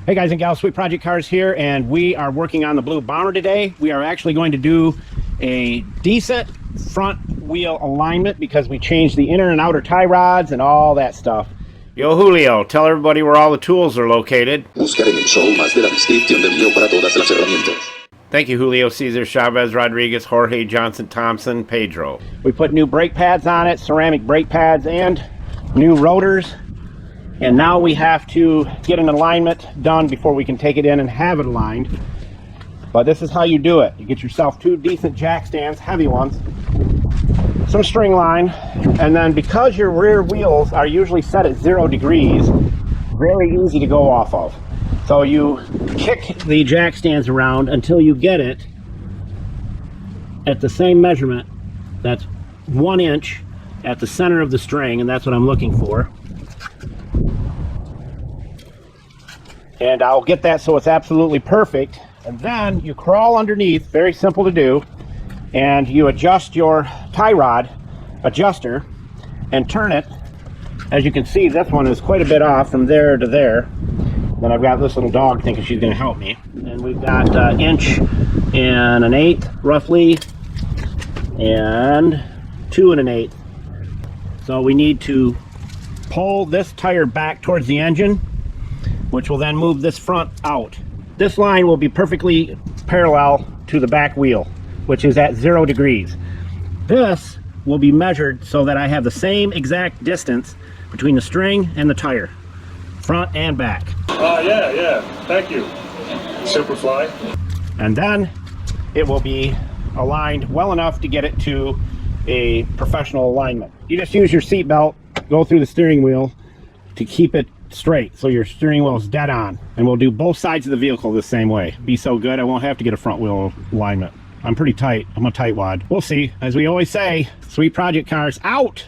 Hey guys and gals, Sweet Project Cars here, and we are working on the blue bomber today. We are actually going to do a decent front wheel alignment because we changed the inner and outer tie rods and all that stuff. Yo Julio, tell everybody where all the tools are located. Buscar en el show más de la descripción del video para todas las herramientas. Thank you, Julio, Cesar, Chavez, Rodriguez, Jorge, Johnson, Thompson, Pedro. We put new brake pads on it, ceramic brake pads, and new rotors. And now we have to get an alignment done before we can take it in and have it aligned. But this is how you do it. You get yourself two decent jack stands, heavy ones, some string line, and then because your rear wheels are usually set at 0 degrees, very easy to go off of. So you kick the jack stands around until you get it at the same measurement. That's 1 inch at the center of the string, and that's what I'm looking for. And I'll get that so it's absolutely perfect. And then you crawl underneath, very simple to do, and you adjust your tie rod adjuster and turn it. As you can see, this one is quite a bit off from there to there. Then I've got this little dog thinking she's going to help me. And we've got 1 1/8 inches roughly, and 2 1/8. So we need to pull this tire back towards the engine, which will then move this front out. This line will be perfectly parallel to the back wheel, which is at 0 degrees. This will be measured so that I have the same exact distance between the string and the tire, front and back. Yeah, thank you. Superfly. And then it will be aligned well enough to get it to a professional alignment. You just use your seat belt, go through the steering wheel to keep it straight so your steering wheel is dead on, and we'll do both sides of the vehicle the same way. Be so good I won't have to get a front wheel alignment. I'm pretty tight. I'm a tightwad. We'll see. As we always say, Sweet Project Cars out.